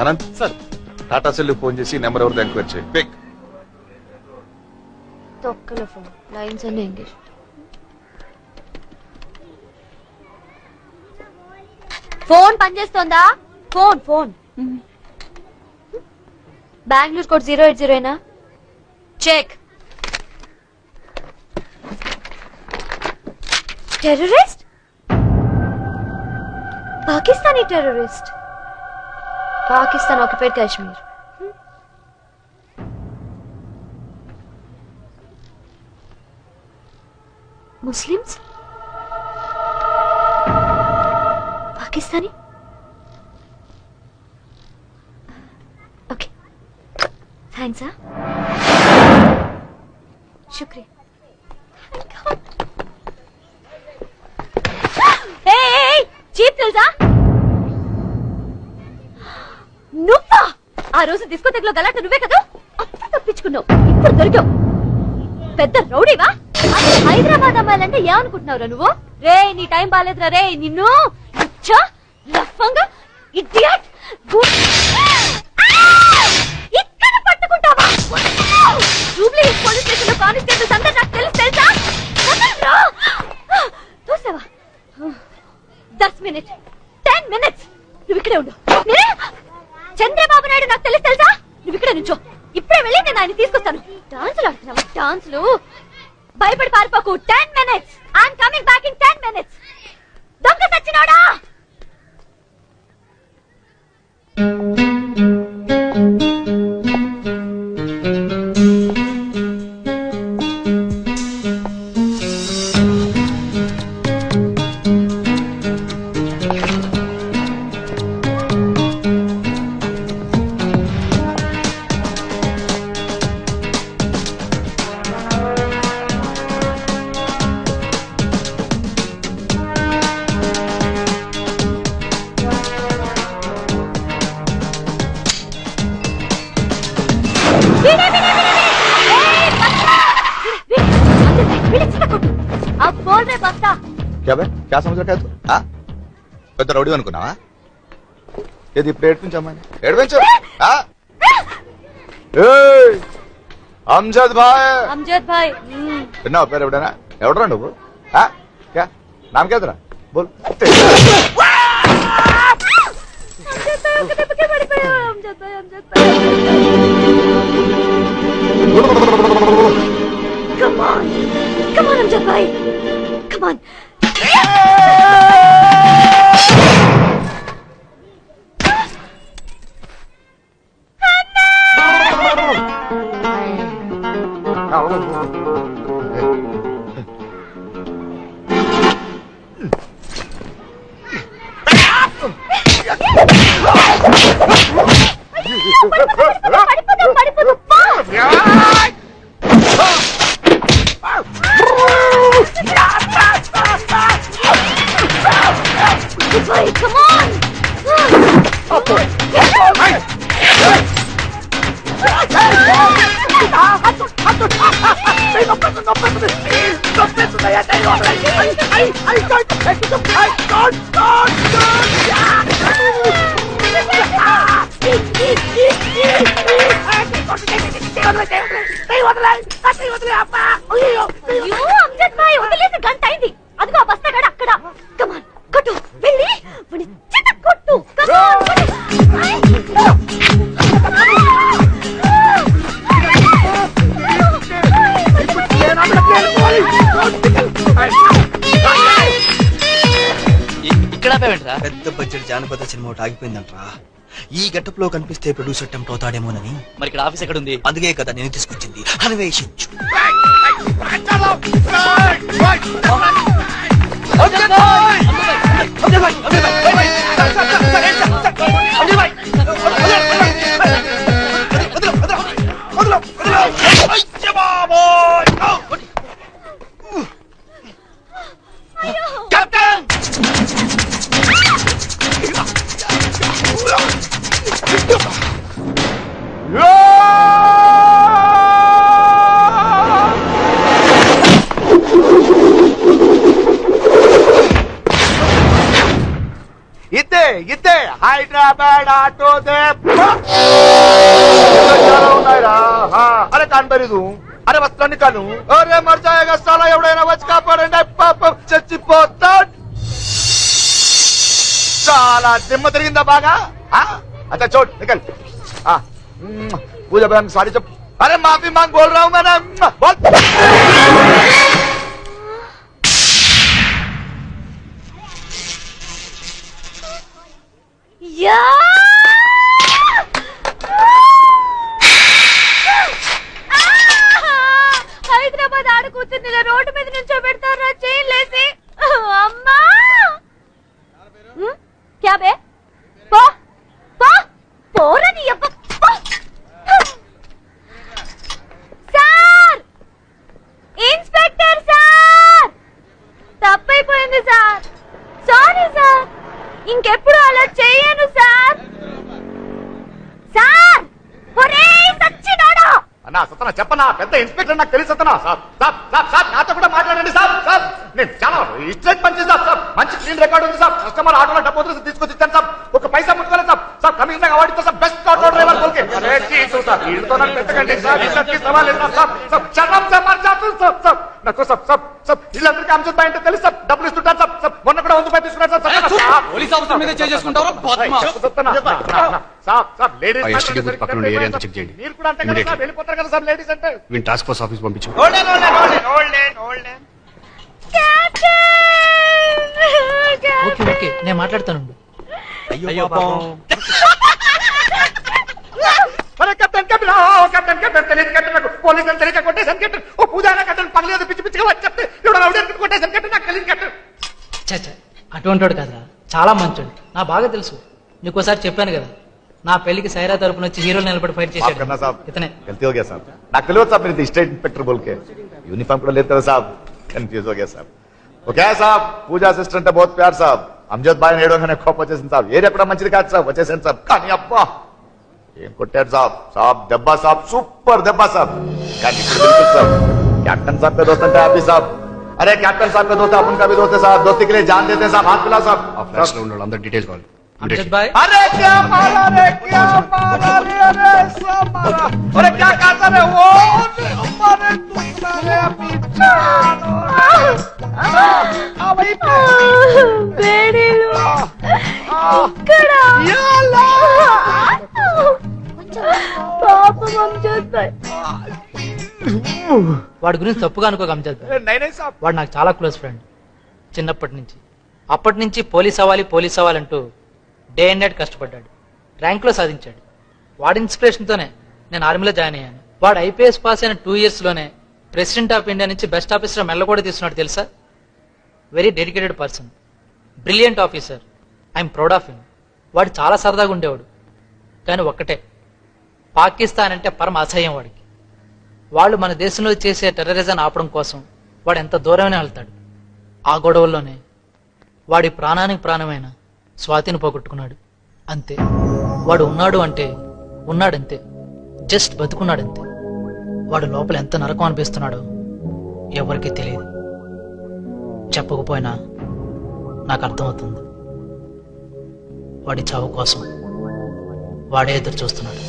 Anant sir, Tata cell phone చేసి number ఎవరు enquiry చేయి. పిక్. తొక్కల ఫోన్ లైన్స్ అన్ని ఎంగేజ్. ఫోన్ పనిచేస్తోందా? Phone phone Bengaluru code 080 check. Terrorist, Pakistani terrorist, Pakistan occupied Kashmir. Muslims, Pakistani. Okay, thanks. శుక్రియా. చీప్ తెలుసా? నువ్వా? ఆ రోజు డిస్కోటెక్ లో గలాట నువ్వే కదా, అప్పుడు తప్పించుకున్నావు, ఇప్పుడు దొరికావు. పెద్ద రౌడీవా? హైదరాబాద్ అమ్మాయిలంటే ఏమనుకుంటున్నావురా నువ్వు? రే నీ టైం బాలేదురా రే. నిన్ను ఇక్కడ పట్టుకుంటావా? జూబ్లీ పోలీస్ స్టేషన్ లో కానిస్టేబుల్స్ అందరూ నాకు తెలుసు తెలుసా? చూసావా? 10 minutes 10 minutes నువ్వు ఇక్కడే ఉండు. చంద్రబాబు నాయుడు నాకు తెలుసు తెలుసా? నువ్వు ఇక్కడే నుంచో, ఇప్పుడే వెళ్ళి నేను ఆయన తీసుకొస్తాను. డాన్సులు ఆడుతున్నావా? డాన్సులు భయపడి పారిపోకు. 10 minutes. I'm coming back in 10 minutes. దొంగ సచ్చినోడా! क्या समझ रखा है तू? పెద్ద రౌడీ అనుకున్నావా? ఏది ఇప్పుడు ఏడ్పించమ్మని ఏడ్పించు. అమ్జద్ భాయ్ విన్నావు పేరు ఎవడైనా? ఎవడరా నువ్వు? క్యా నామ్ క్యాదరా బోల్. Come on, come on, Amjad bhai, come on. Come on! Amjad భాయ్ వదిలేసి గంట అయింది. అదిగో బస్తాగాడు అక్కడ. కమాన్ కొట్టు, వెళ్ళి కొట్టు. ఇక్కడ పెద్ద బడ్జెట్ జానపద సినిమా ఒకటి ఆగిపోయిందంట్రా. ఈ గెటప్ లో కనిపిస్తే ప్రొడ్యూసర్ టెంప్ట్ అవుతాడేమోనని. మరి ఇక్కడ ఆఫీస్ ఎక్కడ ఉంది? అందుకే కదా నేను తీసుకొచ్చింది. అన్వేషించు. ఇద్దే హైదరాబాద్ ఆటో దే ఉన్నాయిరా. అరే కానబెరీదు, అరే వస్తాను కాను. అరే మర్చాయగా సాలా, ఎవడైనా వచ్చి కాపాడండి, పాపం చచ్చిపోతాడు. చాలా దిమ్మ తిరిగిందా బాగా? अच्छा छोड़ निकल. पूजा बहन साड़ी चप. अरे माफी मांग बोल रहा हूँ मैंने. बोल. యా హైదరాబాద్ ఆడ కూర్చుని రోడ్డు మీద నుంచో పెడతారా చైన్లేసి. అమ్మా క్యా బే పో పో పోరని అబ్బ. సార్, ఇన్స్పెక్టర్ సార్, తప్పైపోయింది సార్. సారీ సార్, ఇంకెప్పుడు అలా చెయ్యను సార్. సార్ ఒరేయ్ సచ్చినాడా. అన్నా సతనా చెప్పనా, పెద్ద ఇన్స్పెక్టర్ నాకు తెలిసి సతనా. సాబ్ సాబ్ సాబ్ సాబ్ నాతో కూడా మాట్లాడండి సాబ్. సాబ్ నేను చాలా ఇచ్చేది మంచి సాబ్. సాబ్ మంచి క్లీన్ రికార్డ్ ఉంది సాబ్. కస్టమర్ ఆటోలో డబ్బు వదిలేసి తీసుకొచ్చి ఇచ్చాను సాబ్. ఒక పైసా ముట్టుకోలేదు సాబ్. సాబ్ కమిషనర్ అవార్డు ఇస్తా సాబ్, బెస్ట్ ఆటో డ్రైవర్ బోల్కే. అరే చీటు సాబ్, వీళ్ళతో నన్ను పెట్టకండి సాబ్. ఇల్లకి సవాల్ లేదు సాబ్. సాబ్ శర్మ సాబ్ మర్ జాతు సాబ్. సాబ్ నాకు సాబ్ సాబ్ సాబ్ ఇల్లందరికీ అంశం బయట తెలుసు సాబ్. డబ్బులు ఇస్తుంటారు సాబ్. సాబ్ మొన్న కూడా 100 తీసుకున్నారు సాబ్. పోలీస్ ఆఫీసర్ మీద చేసుకుంటారా? సాబ్ సాబ్ లేడీస్ పక్కన ఉండే ఏరియా అంతా చెక్ చేయండి. మీరు కూడా అంతే కదా సాబ్, వెళ్ళిపోతారు కదా సాబ్ లేడీస్ అంటే. వీళ్ళని టాస్క్ ఫోర్స్ ఆఫీస్ పంపించు. ఓకే ఓకే నేను మాట్లాడతాను. అయ్యో పాపం. अरे कैप्टन कैप्टन कैप्टन कैप्टन తెలియదు कैप्टन నాకు పోలీస్ అని తెలియక కొట్టేసాను कैप्टन. ఓ పూజారా कैप्टन పగలేదు పిచ్చి పిచ్చిగా వచ్చి చెప్తే ఎవడో రౌడీ అని కొట్టేసాను कैप्टन. నాకు తెలియదు कैप्टन. చచ్చా అటువంటి వాడు కదరా, చాలా మంచోడు. నా బాగా తెలుసు. నీకోసారి చెప్పాను కదా, నా పెళ్లికి సైరా తరపున వచ్చి హీరోలు నిలబడి ఫైట్ माफ करना చేశాడు साहब, ఇతనే. गलती हो गया साहब. నాకు తెలియదు साहब, मेरे स्टेट इंस्पेक्टर बोल के यूनिफॉर्म కూడా లేదు కదా साहब, कंफ्यूज हो गया साहब. ఓకే సాబ్, పూజా అసిస్టెంట్ बहुत प्यार साहब. అమ్జద్ బాయ్ నేడోగానే కోపం వచ్చేసింది సాబ్. ఏరియా కూడా మంచిది కాదు సాబ్, వచ్చేసాను సాబ్. కానీ అబ్బా ఏం కొట్టాడు సాబ్. సాబ్ దెబ్బ సాబ్, సూపర్ దెబ్బ సాబ్. కానీ ఇప్పుడు बिल्कुल साहब कैप्टन साहब पे दोस्त है हैप्पी साहब. अरे कैप्टन साहब का दोस्त अपन का भी दोस्त है साहब. दोस्ती के लिए जान देते हैं साहब. हाथ मिला साहब. ఆ ఫ్లాష్ లో ఉన్న వాళ్ళందరూ డీటెయిల్స్ కావాలి. అమ్జద్ బాయ్ अरे क्या मारा रे, क्या मारा रे, अरे सब मारा. अरे क्या कहता रे वो हमारे दूसरा रे पीछा. वही पे బేడీలు ఇక్కడ పాపం అమ్జద్ బాయ్. వాడి గురించి తప్పుగా అనుకోక అమ్జద్ బాయ్. नहीं नहीं साहब. వాడు నాకు చాలా క్లోజ్ ఫ్రెండ్ చిన్నప్పటి నుంచి. అప్పటి నుంచి పోలీస్ అవ్వాలంటూ డే అండ్ నైట్ కష్టపడ్డాడు, ర్యాంక్లో సాధించాడు. వాడి ఇన్స్పిరేషన్తోనే నేను ఆర్మీలో జాయిన్ అయ్యాను. వాడు ఐపీఎస్ పాస్ అయిన 2 years లోనే ప్రెసిడెంట్ ఆఫ్ ఇండియా నుంచి బెస్ట్ ఆఫీసర్ మెల్ల కూడా తీసుకున్నాడు తెలుసా. Very dedicated person, brilliant officer. I'm proud of him. వాడు చాలా సరదాగా ఉండేవాడు. కానీ ఒక్కటే, పాకిస్తాన్ అంటే పరమ అసహ్యం వాడికి. వాళ్ళు మన దేశంలో చేసే టెర్రరిజం ఆపడం కోసం వాడు ఎంత దూరమైనా వెళ్తాడు. ఆ గొడవల్లోనే వాడి ప్రాణానికి ప్రాణమైన స్వాతిని పోగొట్టుకున్నాడు. అంతే. వాడు ఉన్నాడు అంటే ఉన్నాడంతే, జస్ట్ బతుకున్నాడంతే. వాడు లోపల ఎంత నరకం అనిపిస్తున్నాడో ఎవరికీ తెలియదు. చెప్పకపోయినా నాకు అర్థమవుతుంది. వాడి చావు కోసం వాడే ఎదురు చూస్తున్నాడు.